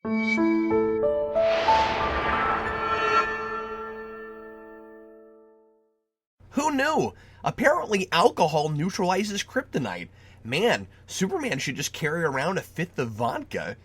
Who knew? Apparently alcohol neutralizes kryptonite. Man, Superman should just carry around a fifth of vodka.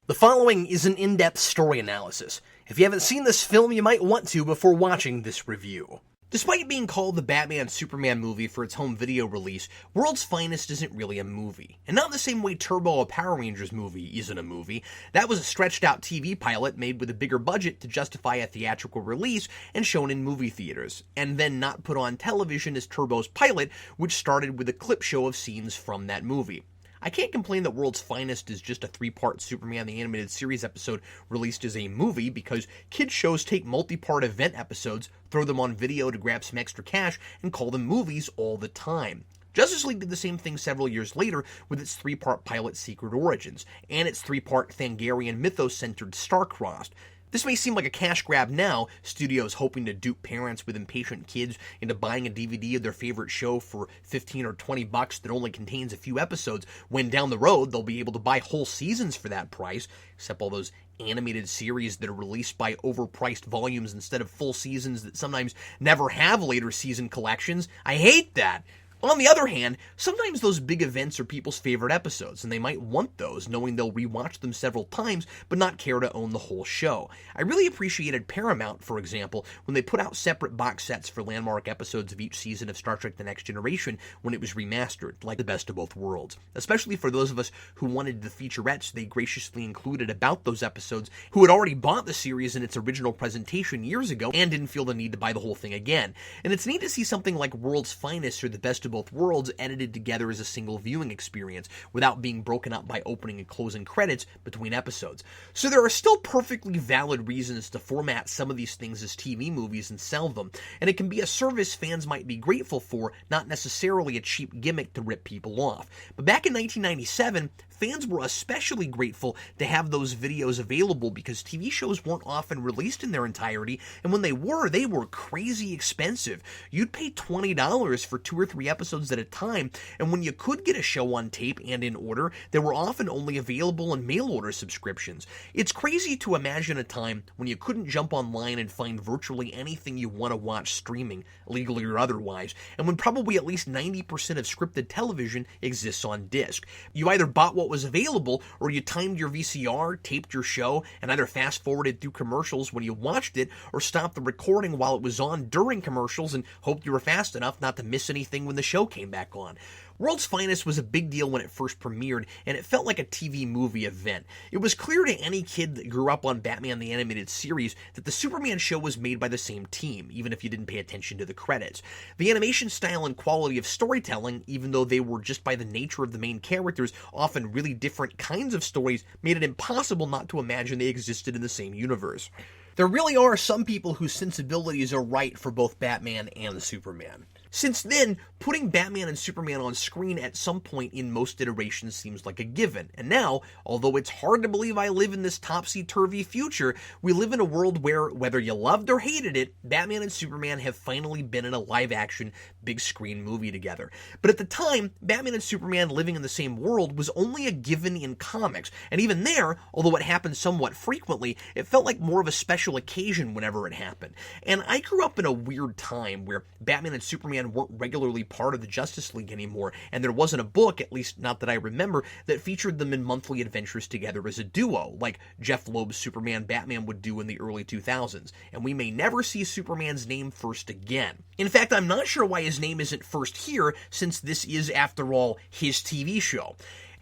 The following is an in-depth story analysis. If you haven't seen this film, you might want to before watching this review. Despite being called the Batman-Superman movie for its home video release, World's Finest isn't really a movie. And not the same way Turbo, a Power Rangers movie, isn't a movie. That was a stretched-out TV pilot made with a bigger budget to justify a theatrical release and shown in movie theaters, and then not put on television as Turbo's pilot, which started with a clip show of scenes from that movie. I can't complain that World's Finest is just a 3-part Superman the Animated Series episode released as a movie, because kids shows take multi-part event episodes, throw them on video to grab some extra cash, and call them movies all the time. Justice League did the same thing several years later with its 3-part pilot Secret Origins, and its 3-part Thangarian mythos-centered Star-Crossed. This may seem like a cash grab now, studios hoping to dupe parents with impatient kids into buying a DVD of their favorite show for $15 or $20 that only contains a few episodes, when down the road they'll be able to buy whole seasons for that price, except all those animated series that are released by overpriced volumes instead of full seasons that sometimes never have later season collections. I hate that! On the other hand, sometimes those big events are people's favorite episodes, and they might want those, knowing they'll rewatch them several times, but not care to own the whole show. I really appreciated Paramount, for example, when they put out separate box sets for landmark episodes of each season of Star Trek The Next Generation when it was remastered, like The Best of Both Worlds. Especially for those of us who wanted the featurettes they graciously included about those episodes, who had already bought the series in its original presentation years ago and didn't feel the need to buy the whole thing again. And it's neat to see something like World's Finest or The Best of Both Worlds edited together as a single viewing experience without being broken up by opening and closing credits between episodes. So there are still perfectly valid reasons to format some of these things as TV movies and sell them, and it can be a service fans might be grateful for, not necessarily a cheap gimmick to rip people off. But back in 1997, fans were especially grateful to have those videos available because TV shows weren't often released in their entirety, and when they were crazy expensive. You'd pay $20 for 2 or 3 episodes at a time, and when you could get a show on tape and in order, they were often only available in mail-order subscriptions. It's crazy to imagine a time when you couldn't jump online and find virtually anything you want to watch streaming, legally or otherwise, and when probably at least 90% of scripted television exists on disc. You either bought what was available, or you timed your VCR, taped your show, and either fast-forwarded through commercials when you watched it, or stopped the recording while it was on during commercials and hoped you were fast enough not to miss anything when the show came back on. World's Finest was a big deal when it first premiered, and it felt like a TV movie event. It was clear to any kid that grew up on Batman the Animated Series that the Superman show was made by the same team, even if you didn't pay attention to the credits. The animation style and quality of storytelling, even though they were just by the nature of the main characters often really different kinds of stories, made it impossible not to imagine they existed in the same universe. There really are some people whose sensibilities are right for both Batman and Superman. Since then, putting Batman and Superman on screen at some point in most iterations seems like a given. And now, although it's hard to believe I live in this topsy-turvy future, we live in a world where, whether you loved or hated it, Batman and Superman have finally been in a live-action, big-screen movie together. But at the time, Batman and Superman living in the same world was only a given in comics. And even there, although it happened somewhat frequently, it felt like more of a special occasion whenever it happened. And I grew up in a weird time where Batman and Superman weren't regularly part of the Justice League anymore, and there wasn't a book, at least not that I remember, that featured them in monthly adventures together as a duo, like Jeff Loeb's Superman Batman would do in the early 2000s, and we may never see Superman's name first again. In fact, I'm not sure why his name isn't first here, since this is, after all, his TV show.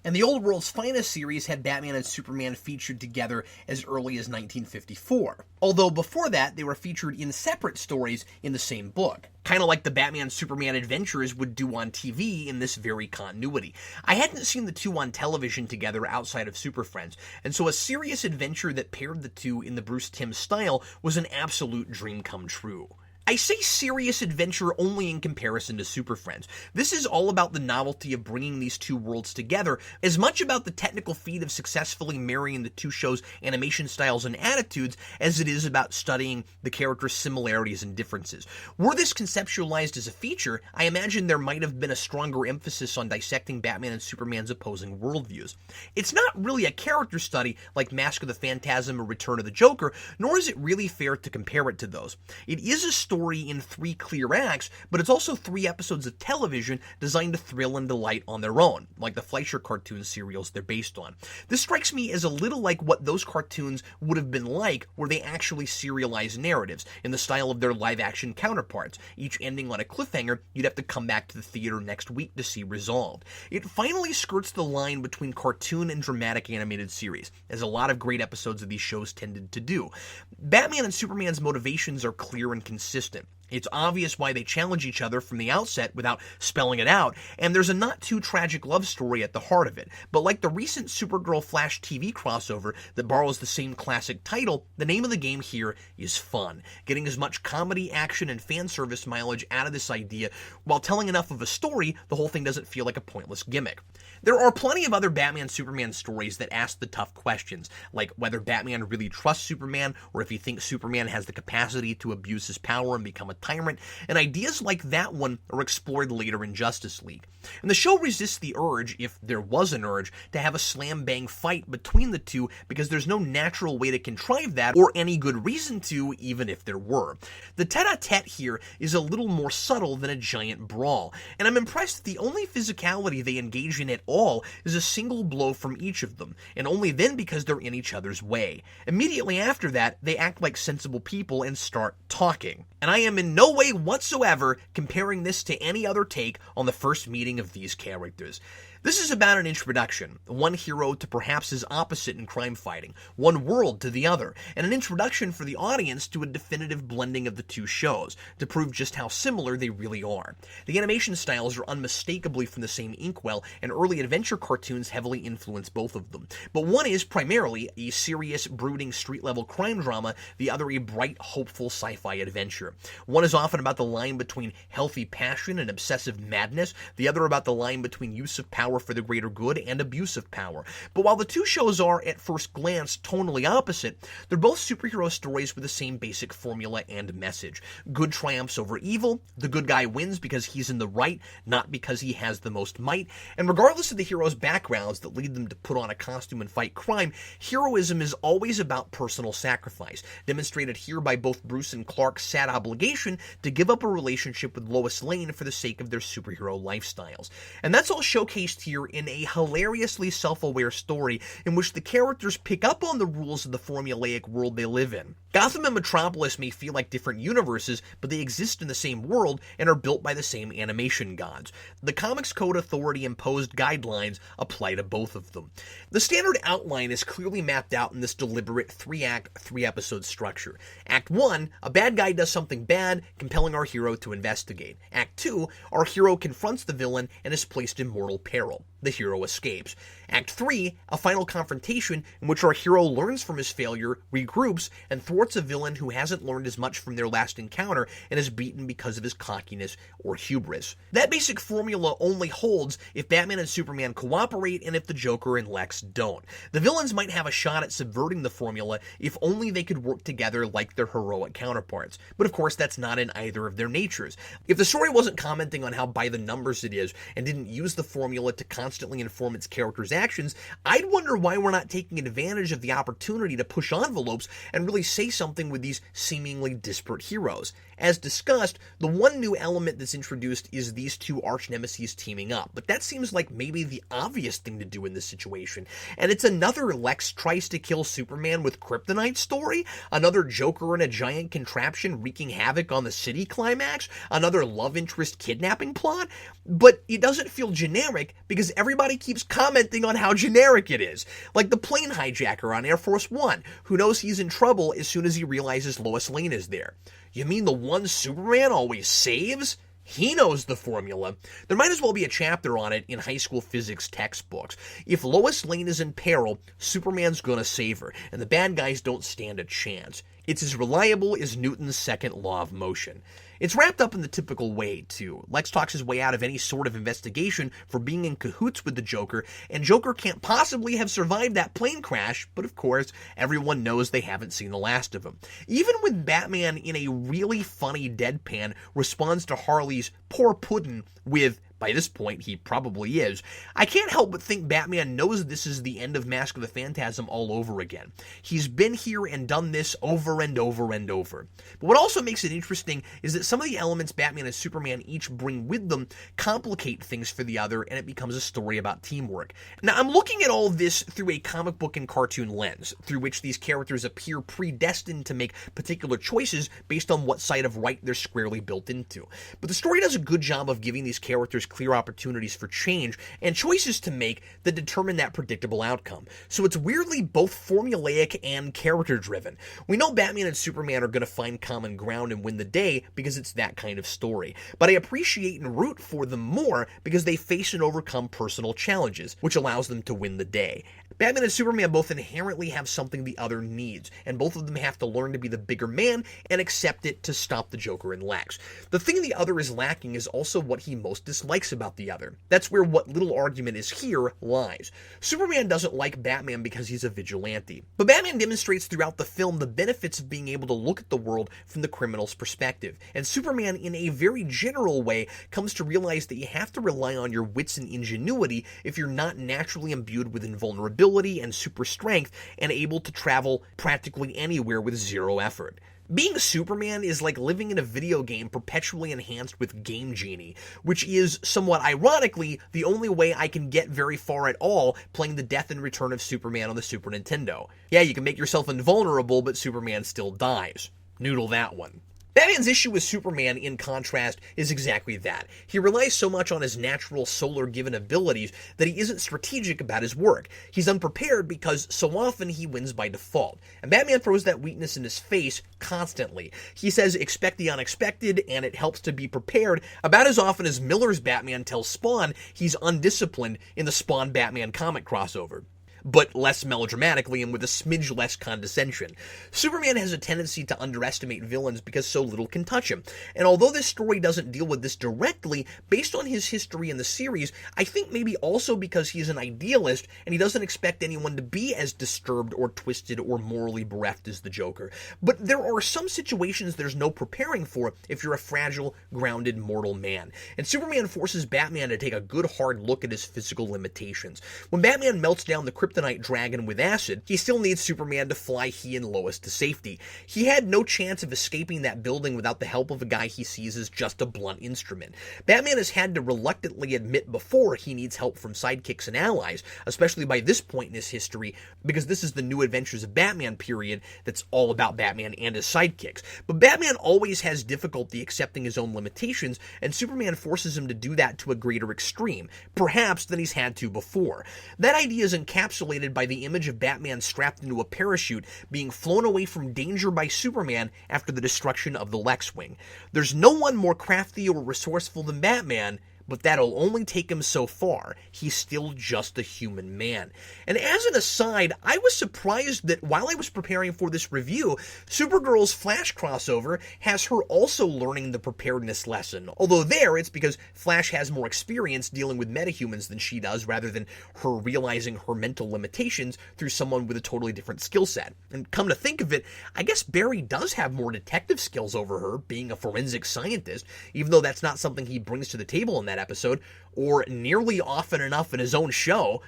And the old World's Finest series had Batman and Superman featured together as early as 1954. Although before that, they were featured in separate stories in the same book. Kind of like the Batman-Superman adventures would do on TV in this very continuity. I hadn't seen the two on television together outside of Super Friends, and so a serious adventure that paired the two in the Bruce Timm style was an absolute dream come true. I say serious adventure only in comparison to Super Friends. This is all about the novelty of bringing these two worlds together, as much about the technical feat of successfully marrying the two shows' animation styles and attitudes as it is about studying the characters' similarities and differences. Were this conceptualized as a feature, I imagine there might have been a stronger emphasis on dissecting Batman and Superman's opposing worldviews. It's not really a character study like Mask of the Phantasm or Return of the Joker, nor is it really fair to compare it to those. It is a story in 3 clear acts, but it's also 3 episodes of television designed to thrill and delight on their own, like the Fleischer cartoon serials they're based on. This strikes me as a little like what those cartoons would have been like were they actually serialized narratives, in the style of their live-action counterparts, each ending on a cliffhanger you'd have to come back to the theater next week to see resolved. It finally skirts the line between cartoon and dramatic animated series, as a lot of great episodes of these shows tended to do. Batman and Superman's motivations are clear and consistent. It's obvious why they challenge each other from the outset without spelling it out, and there's a not-too-tragic love story at the heart of it. But like the recent Supergirl-Flash TV crossover that borrows the same classic title, the name of the game here is fun. Getting as much comedy, action, and fan service mileage out of this idea while telling enough of a story, the whole thing doesn't feel like a pointless gimmick. There are plenty of other Batman-Superman stories that ask the tough questions, like whether Batman really trusts Superman, or if he thinks Superman has the capacity to abuse his power and become a tyrant, and ideas like that one are explored later in Justice League. And the show resists the urge, if there was an urge, to have a slam-bang fight between the two because there's no natural way to contrive that, or any good reason to, even if there were. The tete-a-tete here is a little more subtle than a giant brawl, and I'm impressed that the only physicality they engage in at all is a single blow from each of them, and only then because they're in each other's way. Immediately after that, they act like sensible people and start talking. And I am in no way whatsoever comparing this to any other take on the first meeting of these characters. This is about an introduction, one hero to perhaps his opposite in crime fighting, one world to the other, and an introduction for the audience to a definitive blending of the two shows, to prove just how similar they really are. The animation styles are unmistakably from the same inkwell, and early adventure cartoons heavily influence both of them. But one is primarily a serious, brooding street-level crime drama, the other a bright, hopeful sci-fi adventure. One is often about the line between healthy passion and obsessive madness, the other about the line between use of power for the greater good and abuse of power. But while the two shows are, at first glance, tonally opposite, they're both superhero stories with the same basic formula and message. Good triumphs over evil, the good guy wins because he's in the right, not because he has the most might, and regardless of the hero's backgrounds that lead them to put on a costume and fight crime, heroism is always about personal sacrifice, demonstrated here by both Bruce and Clark's sad obligation to give up a relationship with Lois Lane for the sake of their superhero lifestyles. And that's all showcased here in a hilariously self-aware story in which the characters pick up on the rules of the formulaic world they live in. Gotham and Metropolis may feel like different universes, but they exist in the same world and are built by the same animation gods. The Comics Code Authority imposed guidelines apply to both of them. The standard outline is clearly mapped out in this deliberate 3-act, 3-episode structure. Act 1, a bad guy does something bad, compelling our hero to investigate. Act 2, our hero confronts the villain and is placed in mortal peril. The hero escapes. Act 3, a final confrontation in which our hero learns from his failure, regroups, and thwarts a villain who hasn't learned as much from their last encounter and is beaten because of his cockiness or hubris. That basic formula only holds if Batman and Superman cooperate and if the Joker and Lex don't. The villains might have a shot at subverting the formula if only they could work together like their heroic counterparts. But of course, that's not in either of their natures. If the story wasn't commenting on how by the numbers it is and didn't use the formula to constantly inform its characters' actions, I'd wonder why we're not taking advantage of the opportunity to push envelopes and really say something with these seemingly disparate heroes. As discussed, the one new element that's introduced is these two arch-nemeses teaming up, but that seems like maybe the obvious thing to do in this situation. And it's another Lex tries to kill Superman with kryptonite story, another Joker and a giant contraption wreaking havoc on the city climax, another love interest kidnapping plot, but it doesn't feel generic because everybody keeps commenting on how generic it is. Like the plane hijacker on Air Force One, who knows he's in trouble as soon as he realizes Lois Lane is there. You mean the one Superman always saves? He knows the formula. There might as well be a chapter on it in high school physics textbooks. If Lois Lane is in peril, Superman's gonna save her, and the bad guys don't stand a chance. It's as reliable as Newton's second law of motion. It's wrapped up in the typical way, too. Lex talks his way out of any sort of investigation for being in cahoots with the Joker, and Joker can't possibly have survived that plane crash, but of course, everyone knows they haven't seen the last of him. Even when Batman, in a really funny deadpan, responds to Harley's "poor puddin'" with, by this point, he probably is, I can't help but think Batman knows this is the end of Mask of the Phantasm all over again. He's been here and done this over and over and over. But what also makes it interesting is that some of the elements Batman and Superman each bring with them complicate things for the other, and it becomes a story about teamwork. Now, I'm looking at all this through a comic book and cartoon lens, through which these characters appear predestined to make particular choices based on what side of right they're squarely built into. But the story does a good job of giving these characters clear opportunities for change and choices to make that determine that predictable outcome. So it's weirdly both formulaic and character-driven. We know Batman and Superman are going to find common ground and win the day because it's that kind of story. But I appreciate and root for them more because they face and overcome personal challenges, which allows them to win the day. Batman and Superman both inherently have something the other needs, and both of them have to learn to be the bigger man and accept it to stop the Joker and Lex. The thing the other is lacking is also what he most dislikes about the other. That's where what little argument is here lies. Superman doesn't like Batman because he's a vigilante, but Batman demonstrates throughout the film the benefits of being able to look at the world from the criminal's perspective, and Superman, in a very general way, comes to realize that you have to rely on your wits and ingenuity if you're not naturally imbued with invulnerability and super strength and able to travel practically anywhere with zero effort. Being Superman is like living in a video game perpetually enhanced with Game Genie, which is, somewhat ironically, the only way I can get very far at all playing the Death and Return of Superman on the Super Nintendo. Yeah, you can make yourself invulnerable, but Superman still dies. Noodle that one. Batman's issue with Superman, in contrast, is exactly that. He relies so much on his natural solar-given abilities that he isn't strategic about his work. He's unprepared because so often he wins by default. And Batman throws that weakness in his face constantly. He says, expect the unexpected, and it helps to be prepared, about as often as Miller's Batman tells Spawn he's undisciplined in the Spawn-Batman comic crossover, but less melodramatically and with a smidge less condescension. Superman has a tendency to underestimate villains because so little can touch him, and although this story doesn't deal with this directly, based on his history in the series, I think maybe also because he's an idealist and he doesn't expect anyone to be as disturbed or twisted or morally bereft as the Joker. But there are some situations there's no preparing for if you're a fragile, grounded, mortal man, and Superman forces Batman to take a good hard look at his physical limitations. When Batman melts down the kryptonite dragon with acid, he still needs Superman to fly he and Lois to safety. He had no chance of escaping that building without the help of a guy he sees as just a blunt instrument. Batman has had to reluctantly admit before he needs help from sidekicks and allies, especially by this point in his history, because this is the New Adventures of Batman period that's all about Batman and his sidekicks. But Batman always has difficulty accepting his own limitations, and Superman forces him to do that to a greater extreme, perhaps than he's had to before. That idea is encapsulated by the image of Batman strapped into a parachute being flown away from danger by Superman after the destruction of the Lex-Wing. There's no one more crafty or resourceful than Batman, but that'll only take him so far. He's still just a human man. And as an aside, I was surprised that while I was preparing for this review, Supergirl's Flash crossover has her also learning the preparedness lesson. Although there, it's because Flash has more experience dealing with metahumans than she does, rather than her realizing her mental limitations through someone with a totally different skill set. And come to think of it, I guess Barry does have more detective skills over her, being a forensic scientist, even though that's not something he brings to the table in that episode, or nearly often enough in his own show,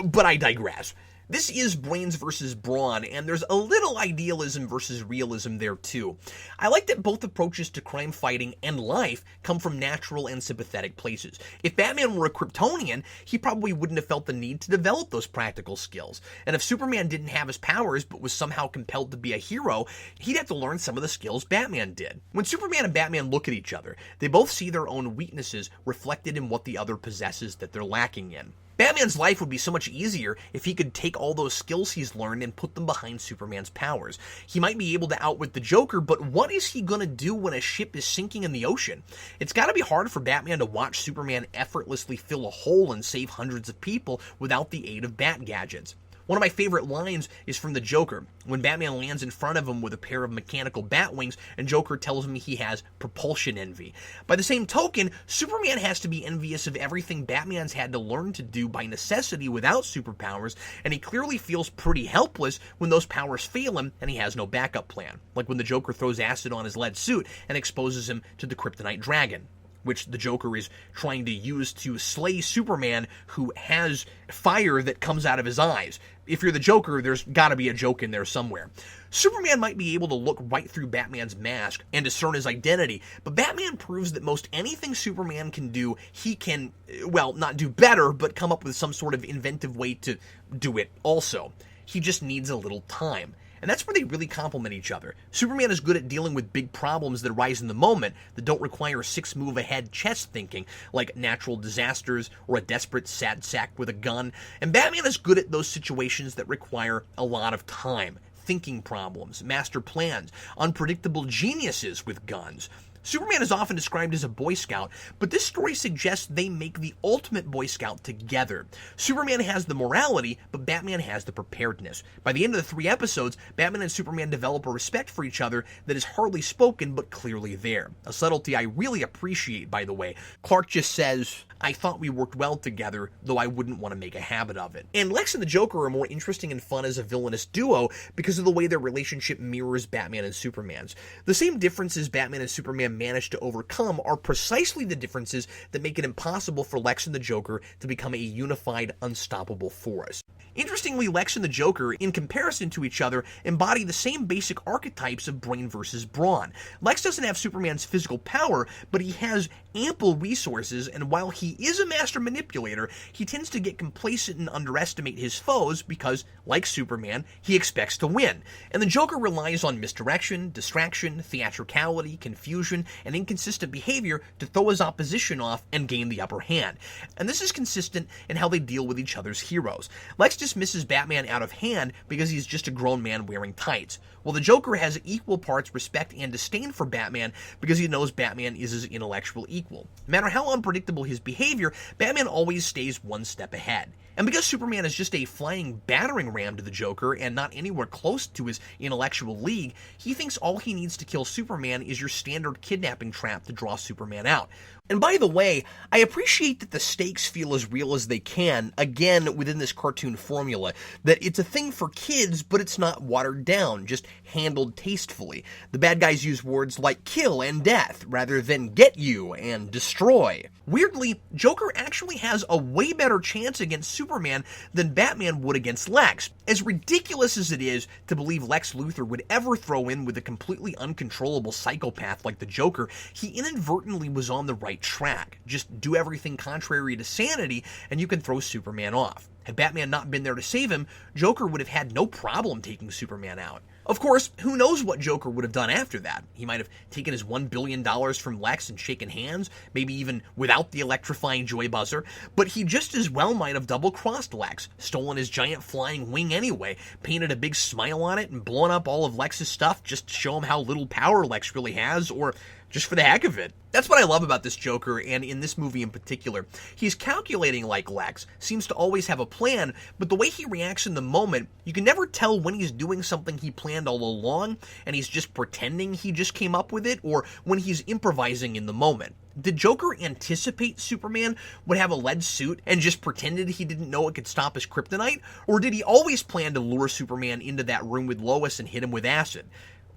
but I digress. This is brains versus brawn, and there's a little idealism versus realism there too. I like that both approaches to crime fighting and life come from natural and sympathetic places. If Batman were a Kryptonian, he probably wouldn't have felt the need to develop those practical skills. And if Superman didn't have his powers but was somehow compelled to be a hero, he'd have to learn some of the skills Batman did. When Superman and Batman look at each other, they both see their own weaknesses reflected in what the other possesses that they're lacking in. Batman's life would be so much easier if he could take all those skills he's learned and put them behind Superman's powers. He might be able to outwit the Joker, but what is he gonna do when a ship is sinking in the ocean? It's gotta be hard for Batman to watch Superman effortlessly fill a hole and save hundreds of people without the aid of bat gadgets. One of my favorite lines is from the Joker, when Batman lands in front of him with a pair of mechanical bat wings, and Joker tells him he has propulsion envy. By the same token, Superman has to be envious of everything Batman's had to learn to do by necessity without superpowers, and he clearly feels pretty helpless when those powers fail him and he has no backup plan. Like when the Joker throws acid on his lead suit and exposes him to the kryptonite dragon, which the Joker is trying to use to slay Superman, who has fire that comes out of his eyes. If you're the Joker, there's gotta be a joke in there somewhere. Superman might be able to look right through Batman's mask and discern his identity, but Batman proves that most anything Superman can do, he can, well, not do better, but come up with some sort of inventive way to do it also. He just needs a little time. And that's where they really complement each other. Superman is good at dealing with big problems that arise in the moment that don't require 6-move-ahead chess thinking, like natural disasters or a desperate sad sack with a gun. And Batman is good at those situations that require a lot of time, thinking problems, master plans, unpredictable geniuses with guns. Superman is often described as a Boy Scout, but this story suggests they make the ultimate Boy Scout together. Superman has the morality, but Batman has the preparedness. By the end of the 3 episodes, Batman and Superman develop a respect for each other that is hardly spoken, but clearly there. A subtlety I really appreciate, by the way. Clark just says, "I thought we worked well together, though I wouldn't want to make a habit of it." And Lex and the Joker are more interesting and fun as a villainous duo because of the way their relationship mirrors Batman and Superman's. The same differences Batman and Superman managed to overcome are precisely the differences that make it impossible for Lex and the Joker to become a unified, unstoppable force. Interestingly, Lex and the Joker, in comparison to each other, embody the same basic archetypes of brain versus brawn. Lex doesn't have Superman's physical power, but he has ample resources, and while he is a master manipulator, he tends to get complacent and underestimate his foes because, like Superman, he expects to win. And the Joker relies on misdirection, distraction, theatricality, confusion, and inconsistent behavior to throw his opposition off and gain the upper hand. And this is consistent in how they deal with each other's heroes. Lex dismisses Batman out of hand because he's just a grown man wearing tights, while the Joker has equal parts respect and disdain for Batman because he knows Batman is his intellectual equal. No matter how unpredictable his behavior, Batman always stays one step ahead. And because Superman is just a flying battering ram to the Joker and not anywhere close to his intellectual league, he thinks all he needs to kill Superman is your standard kidnapping trap to draw Superman out. And by the way, I appreciate that the stakes feel as real as they can, again, within this cartoon formula, that it's a thing for kids, but it's not watered down, just handled tastefully. The bad guys use words like kill and death, rather than get you and destroy. Weirdly, Joker actually has a way better chance against Superman than Batman would against Lex. As ridiculous as it is to believe Lex Luthor would ever throw in with a completely uncontrollable psychopath like the Joker, he inadvertently was on the right track. Just do everything contrary to sanity and you can throw Superman off. Had Batman not been there to save him, Joker would have had no problem taking Superman out. Of course, who knows what Joker would have done after that? He might have taken his $1 billion from Lex and shaken hands, maybe even without the electrifying joy buzzer, but he just as well might have double-crossed Lex, stolen his giant flying wing anyway, painted a big smile on it, and blown up all of Lex's stuff just to show him how little power Lex really has, or just for the heck of it. That's what I love about this Joker, and in this movie in particular. He's calculating like Lex, seems to always have a plan, but the way he reacts in the moment, you can never tell when he's doing something he planned all along, and he's just pretending he just came up with it, or when he's improvising in the moment. Did Joker anticipate Superman would have a lead suit and just pretended he didn't know it could stop his kryptonite? Or did he always plan to lure Superman into that room with Lois and hit him with acid?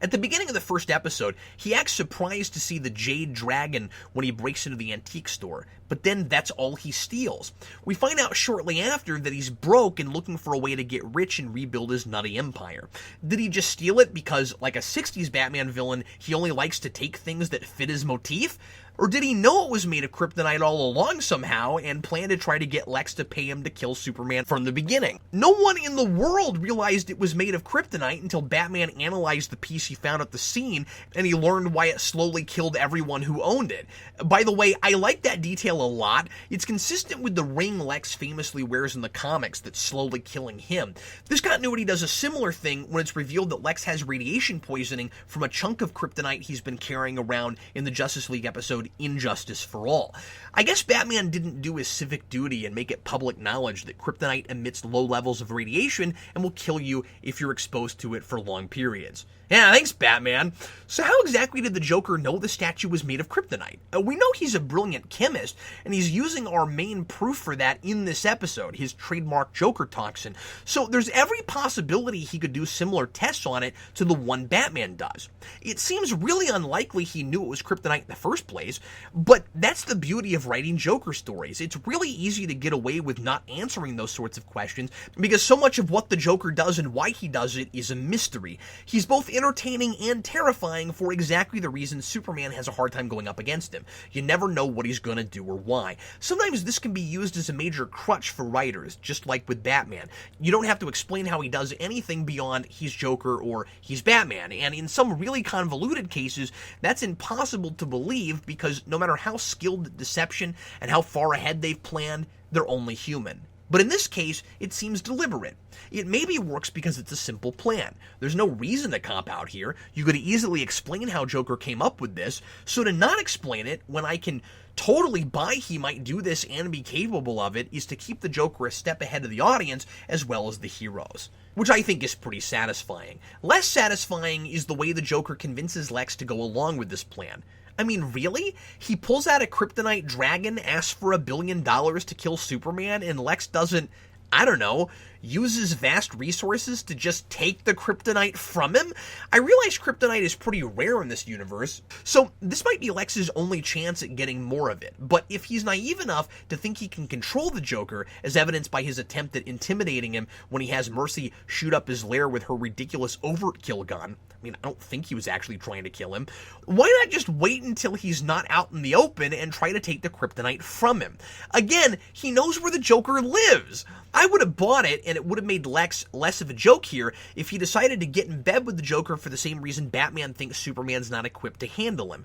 At the beginning of the first episode, he acts surprised to see the Jade Dragon when he breaks into the antique store, but then that's all he steals. We find out shortly after that he's broke and looking for a way to get rich and rebuild his nutty empire. Did he just steal it because, like a 60s Batman villain, he only likes to take things that fit his motif? Or did he know it was made of kryptonite all along somehow and plan to try to get Lex to pay him to kill Superman from the beginning? No one in the world realized it was made of kryptonite until Batman analyzed the piece he found at the scene and he learned why it slowly killed everyone who owned it. By the way, I like that detail a lot. It's consistent with the ring Lex famously wears in the comics that's slowly killing him. This continuity does a similar thing when it's revealed that Lex has radiation poisoning from a chunk of kryptonite he's been carrying around in the Justice League episode episode, Injustice for All. I guess Batman didn't do his civic duty and make it public knowledge that kryptonite emits low levels of radiation and will kill you if you're exposed to it for long periods. Yeah, thanks, Batman. So how exactly did the Joker know the statue was made of kryptonite? We know he's a brilliant chemist, and he's using our main proof for that in this episode, his trademark Joker toxin. So there's every possibility he could do similar tests on it to the one Batman does. It seems really unlikely he knew it was kryptonite in the first place, but that's the beauty of writing Joker stories. It's really easy to get away with not answering those sorts of questions because so much of what the Joker does and why he does it is a mystery. He's both entertaining and terrifying for exactly the reason Superman has a hard time going up against him. You never know what he's going to do or why. Sometimes this can be used as a major crutch for writers, just like with Batman. You don't have to explain how he does anything beyond he's Joker or he's Batman, and in some really convoluted cases, that's impossible to believe because no matter how skilled at deception and how far ahead they've planned, they're only human. But in this case, it seems deliberate. It maybe works because it's a simple plan. There's no reason to cop out here. You could easily explain how Joker came up with this, so to not explain it when I can totally buy he might do this and be capable of it is to keep the Joker a step ahead of the audience as well as the heroes, which I think is pretty satisfying. Less satisfying is the way the Joker convinces Lex to go along with this plan. I mean, really? He pulls out a kryptonite dragon, asks for $1 billion to kill Superman, and Lex doesn't, I don't know, use his vast resources to just take the kryptonite from him? I realize kryptonite is pretty rare in this universe, so this might be Lex's only chance at getting more of it. But if he's naive enough to think he can control the Joker, as evidenced by his attempt at intimidating him when he has Mercy shoot up his lair with her ridiculous overkill gun, I mean, I don't think he was actually trying to kill him. Why not just wait until he's not out in the open and try to take the kryptonite from him? Again, he knows where the Joker lives. I would have bought it, and it would have made Lex less of a joke here if he decided to get in bed with the Joker for the same reason Batman thinks Superman's not equipped to handle him.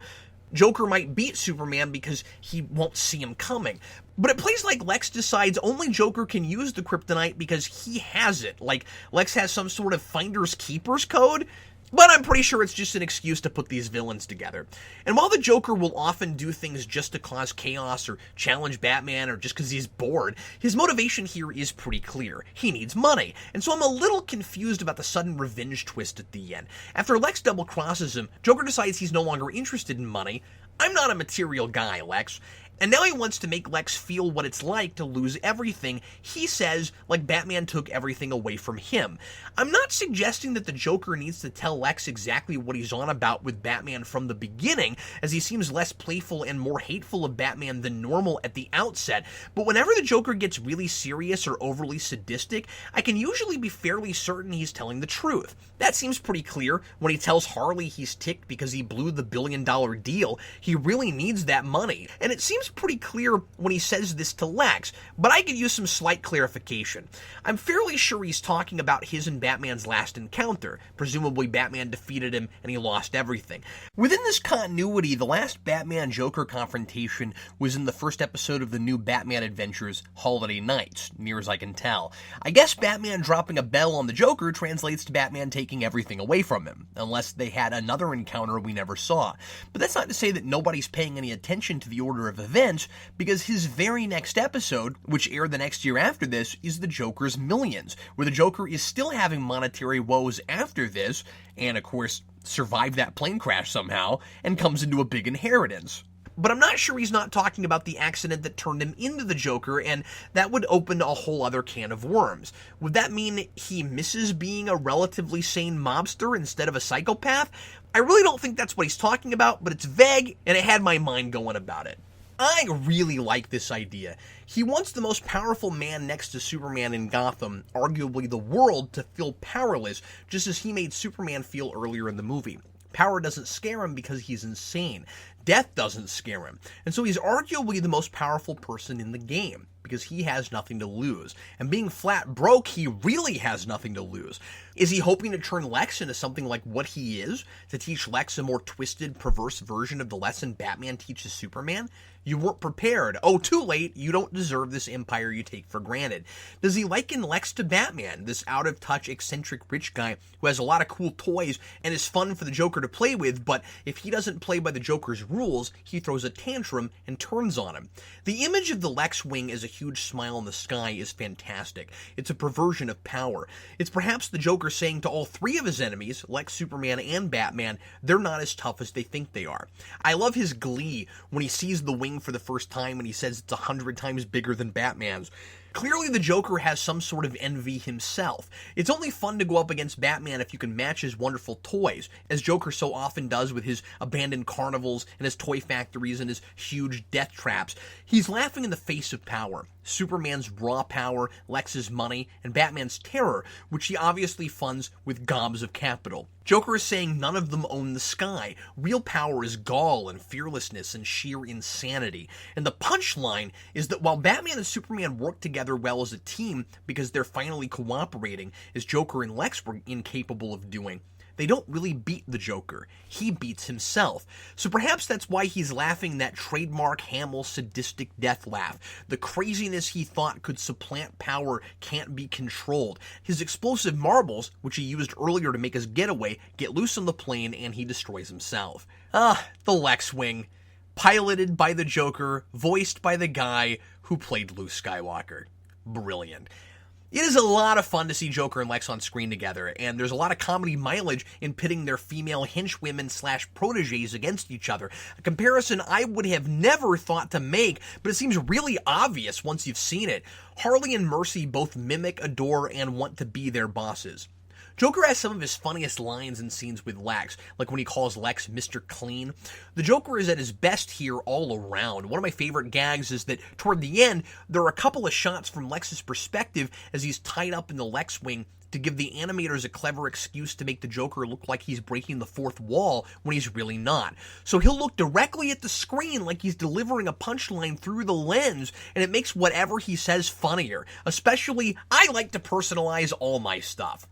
Joker might beat Superman because he won't see him coming. But it plays like Lex decides only Joker can use the kryptonite because he has it. Like Lex has some sort of finder's keeper's code. But I'm pretty sure it's just an excuse to put these villains together. And while the Joker will often do things just to cause chaos or challenge Batman or just because he's bored, his motivation here is pretty clear. He needs money. And so I'm a little confused about the sudden revenge twist at the end. After Lex double-crosses him, Joker decides he's no longer interested in money. I'm not a material guy, Lex. And now he wants to make Lex feel what it's like to lose everything, he says, like Batman took everything away from him. I'm not suggesting that the Joker needs to tell Lex exactly what he's on about with Batman from the beginning, as he seems less playful and more hateful of Batman than normal at the outset, but whenever the Joker gets really serious or overly sadistic, I can usually be fairly certain he's telling the truth. That seems pretty clear when he tells Harley he's ticked because he blew the $1 billion deal. He really needs that money, and it seems pretty clear when he says this to Lex, but I could use some slight clarification. I'm fairly sure he's talking about his and Batman's last encounter. Presumably Batman defeated him and he lost everything. Within this continuity, the last Batman-Joker confrontation was in the first episode of the new Batman Adventures, Holiday Nights, near as I can tell. I guess Batman dropping a bell on the Joker translates to Batman taking everything away from him, unless they had another encounter we never saw. But that's not to say that nobody's paying any attention to the order of events, because his very next episode, which aired the next year after this, is the Joker's Millions, where the Joker is still having monetary woes after this, and of course survived that plane crash somehow, and comes into a big inheritance. But I'm not sure he's not talking about the accident that turned him into the Joker, and that would open a whole other can of worms. Would that mean he misses being a relatively sane mobster instead of a psychopath? I really don't think that's what he's talking about, but it's vague, and it had my mind going about it. I really like this idea. He wants the most powerful man next to Superman in Gotham, arguably the world, to feel powerless, just as he made Superman feel earlier in the movie. Power doesn't scare him because he's insane. Death doesn't scare him. And so he's arguably the most powerful person in the game, because he has nothing to lose. And being flat broke, he really has nothing to lose. Is he hoping to turn Lex into something like what he is? To teach Lex a more twisted, perverse version of the lesson Batman teaches Superman? You weren't prepared. Oh, too late. You don't deserve this empire you take for granted. Does he liken Lex to Batman, this out-of-touch, eccentric rich guy who has a lot of cool toys and is fun for the Joker to play with, but if he doesn't play by the Joker's rules, he throws a tantrum and turns on him? The image of the Lex wing as a huge smile in the sky is fantastic. It's a perversion of power. It's perhaps the Joker saying to all three of his enemies, Lex, Superman, and Batman, they're not as tough as they think they are. I love his glee when he sees the wing for the first time and he says it's 100 times bigger than Batman's. Clearly the Joker has some sort of envy himself. It's only fun to go up against Batman if you can match his wonderful toys, as Joker so often does with his abandoned carnivals and his toy factories and his huge death traps. He's laughing in the face of power. Superman's raw power, Lex's money, and Batman's terror, which he obviously funds with gobs of capital. Joker is saying none of them own the sky. Real power is gall and fearlessness and sheer insanity. And the punchline is that while Batman and Superman work together well as a team because they're finally cooperating, as Joker and Lex were incapable of doing, they don't really beat the Joker. He beats himself. So perhaps that's why he's laughing that trademark Hamill sadistic death laugh. The craziness he thought could supplant power can't be controlled. His explosive marbles, which he used earlier to make his getaway, get loose on the plane and he destroys himself. The Lex Wing. Piloted by the Joker, voiced by the guy who played Luke Skywalker. Brilliant. It is a lot of fun to see Joker and Lex on screen together, and there's a lot of comedy mileage in pitting their female henchwomen/proteges against each other. A comparison I would have never thought to make, but it seems really obvious once you've seen it. Harley and Mercy both mimic, adore, and want to be their bosses. Joker has some of his funniest lines and scenes with Lex, like when he calls Lex Mr. Clean. The Joker is at his best here all around. One of my favorite gags is that toward the end, there are a couple of shots from Lex's perspective as he's tied up in the Lex wing to give the animators a clever excuse to make the Joker look like he's breaking the fourth wall when he's really not. So he'll look directly at the screen like he's delivering a punchline through the lens, and it makes whatever he says funnier. Especially, I like to personalize all my stuff.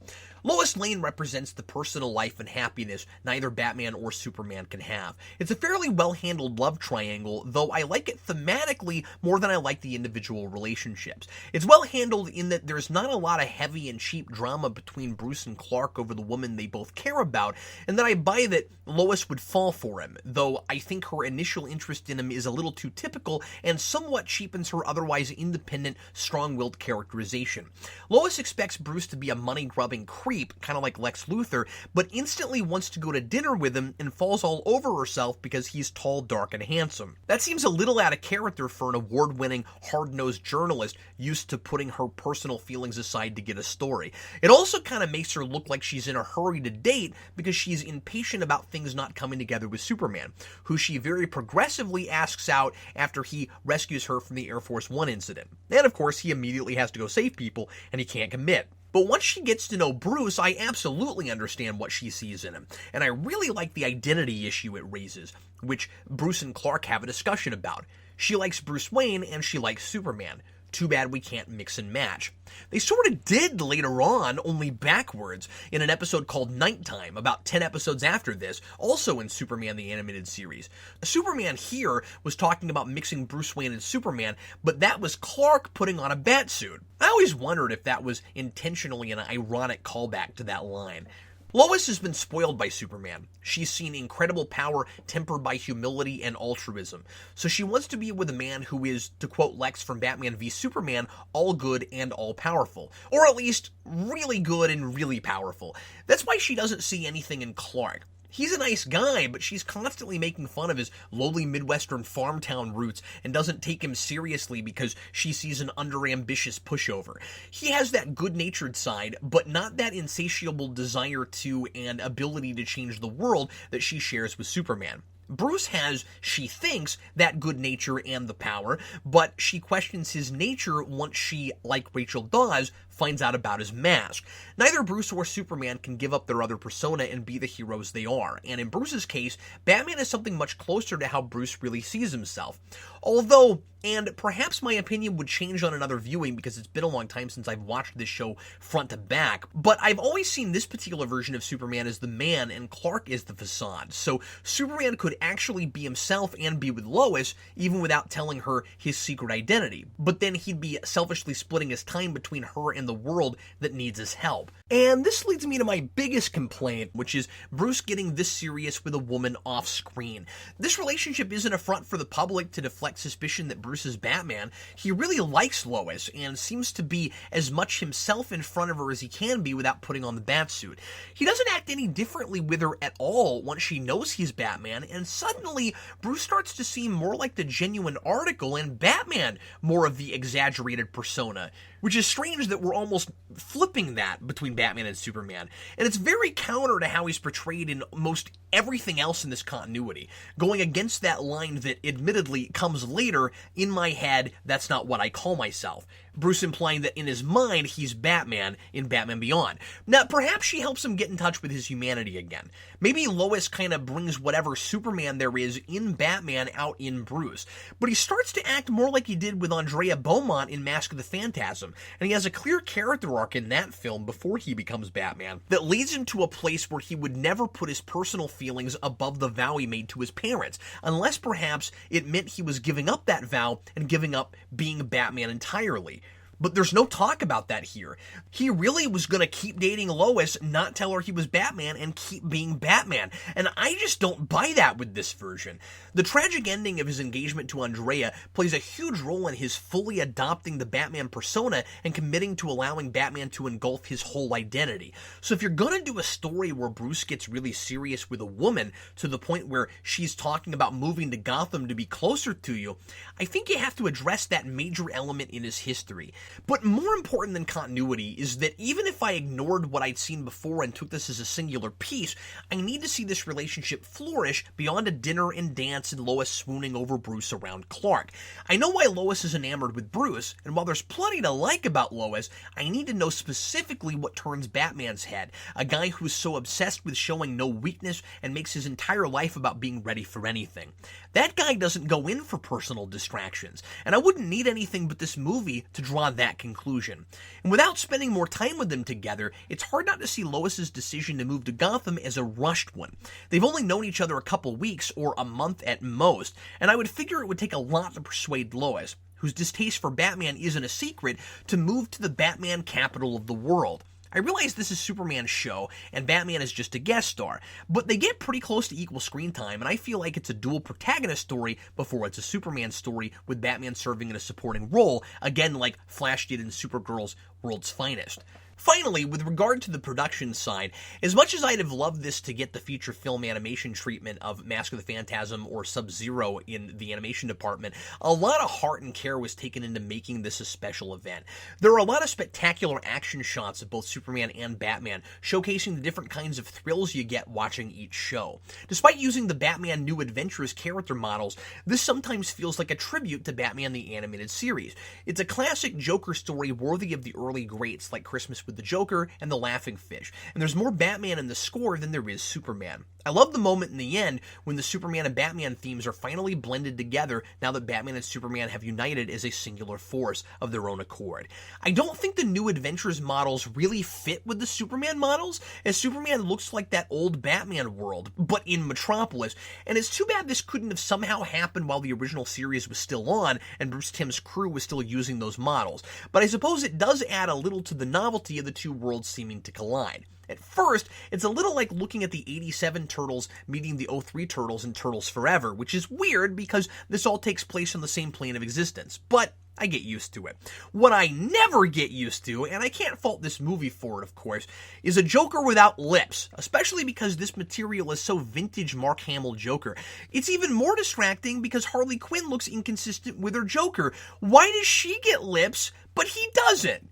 Lois Lane represents the personal life and happiness neither Batman or Superman can have. It's a fairly well-handled love triangle, though I like it thematically more than I like the individual relationships. It's well-handled in that there's not a lot of heavy and cheap drama between Bruce and Clark over the woman they both care about, and that I buy that Lois would fall for him, though I think her initial interest in him is a little too typical and somewhat cheapens her otherwise independent, strong-willed characterization. Lois expects Bruce to be a money-grubbing creep, kind of like Lex Luthor, but instantly wants to go to dinner with him and falls all over herself because he's tall, dark, and handsome. That seems a little out of character for an award-winning, hard-nosed journalist used to putting her personal feelings aside to get a story. It also kind of makes her look like she's in a hurry to date because she's impatient about things not coming together with Superman, who she very progressively asks out after he rescues her from the Air Force One incident. And of course, he immediately has to go save people, and he can't commit. But once she gets to know Bruce, I absolutely understand what she sees in him, and I really like the identity issue it raises, which Bruce and Clark have a discussion about. She likes Bruce Wayne, and she likes Superman. Too bad we can't mix and match. They sort of did later on, only backwards, in an episode called Nighttime, about 10 episodes after this, also in Superman the Animated Series. Superman here was talking about mixing Bruce Wayne and Superman, but that was Clark putting on a batsuit. I always wondered if that was intentionally an ironic callback to that line. Lois has been spoiled by Superman. She's seen incredible power tempered by humility and altruism. So she wants to be with a man who is, to quote Lex from Batman v Superman, all good and all powerful. Or at least, really good and really powerful. That's why she doesn't see anything in Clark. He's a nice guy, but she's constantly making fun of his lowly Midwestern farm town roots and doesn't take him seriously because she sees an under-ambitious pushover. He has that good-natured side, but not that insatiable desire to and ability to change the world that she shares with Superman. Bruce has, she thinks, that good nature and the power, but she questions his nature once she, like Rachel Dawes, finds out about his mask. Neither Bruce or Superman can give up their other persona and be the heroes they are, and in Bruce's case, Batman is something much closer to how Bruce really sees himself. Although, and perhaps my opinion would change on another viewing because it's been a long time since I've watched this show front to back, but I've always seen this particular version of Superman as the man and Clark is the facade. So Superman could actually be himself and be with Lois even without telling her his secret identity. But then he'd be selfishly splitting his time between her and the world that needs his help. And this leads me to my biggest complaint, which is Bruce getting this serious with a woman off screen. This relationship isn't a front for the public to deflect suspicion that Bruce is Batman. He really likes Lois and seems to be as much himself in front of her as he can be without putting on the Batsuit. He doesn't act any differently with her at all once she knows he's Batman, and suddenly Bruce starts to seem more like the genuine article and Batman more of the exaggerated persona, which is strange that we're almost flipping that between Batman and Superman. And it's very counter to how he's portrayed in most everything else in this continuity, going against that line that admittedly comes later, in my head, that's not what I call myself. Bruce implying that in his mind, he's Batman in Batman Beyond. Now, perhaps she helps him get in touch with his humanity again. Maybe Lois kind of brings whatever Superman there is in Batman out in Bruce. But he starts to act more like he did with Andrea Beaumont in Mask of the Phantasm, and he has a clear character arc in that film before he becomes Batman that leads him to a place where he would never put his personal feelings above the vow he made to his parents, unless perhaps it meant he was giving up that vow and giving up being Batman entirely. But there's no talk about that here. He really was going to keep dating Lois, not tell her he was Batman, and keep being Batman. And I just don't buy that with this version. The tragic ending of his engagement to Andrea plays a huge role in his fully adopting the Batman persona and committing to allowing Batman to engulf his whole identity. So if you're going to do a story where Bruce gets really serious with a woman to the point where she's talking about moving to Gotham to be closer to you, I think you have to address that major element in his history. But more important than continuity is that even if I ignored what I'd seen before and took this as a singular piece, I need to see this relationship flourish beyond a dinner and dance and Lois swooning over Bruce around Clark. I know why Lois is enamored with Bruce, and while there's plenty to like about Lois, I need to know specifically what turns Batman's head, a guy who's so obsessed with showing no weakness and makes his entire life about being ready for anything. That guy doesn't go in for personal distractions, and I wouldn't need anything but this movie to draw that conclusion. And without spending more time with them together, it's hard not to see Lois's decision to move to Gotham as a rushed one. They've only known each other a couple weeks or a month at most, and I would figure it would take a lot to persuade Lois, whose distaste for Batman isn't a secret, to move to the Batman capital of the world. I realize this is Superman's show, and Batman is just a guest star, but they get pretty close to equal screen time, and I feel like it's a dual protagonist story before it's a Superman story with Batman serving in a supporting role, again like Flash did in Supergirl's World's Finest. Finally, with regard to the production side, as much as I'd have loved this to get the feature film animation treatment of Mask of the Phantasm or Sub-Zero in the animation department, a lot of heart and care was taken into making this a special event. There are a lot of spectacular action shots of both Superman and Batman, showcasing the different kinds of thrills you get watching each show. Despite using the Batman New Adventures character models, this sometimes feels like a tribute to Batman the Animated Series. It's a classic Joker story worthy of the early greats like Christmas with the Joker and the Laughing Fish, and there's more Batman in the score than there is Superman. I love the moment in the end when the Superman and Batman themes are finally blended together now that Batman and Superman have united as a singular force of their own accord. I don't think the New Adventures models really fit with the Superman models, as Superman looks like that old Batman world, but in Metropolis, and it's too bad this couldn't have somehow happened while the original series was still on and Bruce Timm's crew was still using those models. But I suppose it does add a little to the novelty of the two worlds seeming to collide. At first, it's a little like looking at the 87 Turtles meeting the 03 Turtles in Turtles Forever, which is weird because this all takes place on the same plane of existence, but I get used to it. What I never get used to, and I can't fault this movie for it, of course, is a Joker without lips, especially because this material is so vintage Mark Hamill Joker. It's even more distracting because Harley Quinn looks inconsistent with her Joker. Why does she get lips, but he doesn't?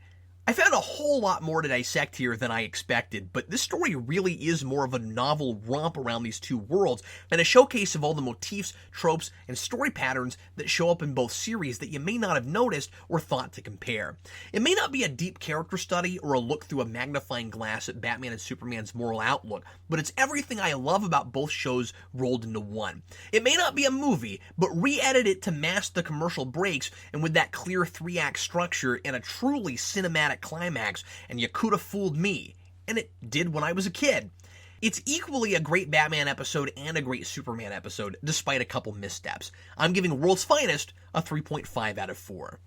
I found a whole lot more to dissect here than I expected, but this story really is more of a novel romp around these two worlds and a showcase of all the motifs, tropes, and story patterns that show up in both series that you may not have noticed or thought to compare. It may not be a deep character study or a look through a magnifying glass at Batman and Superman's moral outlook, but it's everything I love about both shows rolled into one. It may not be a movie, but re-edit it to mask the commercial breaks and with that clear 3-act structure and a truly cinematic climax, and you could have fooled me. And it did when I was a kid. It's equally a great Batman episode and a great Superman episode, despite a couple missteps. I'm giving World's Finest a 3.5 out of 4.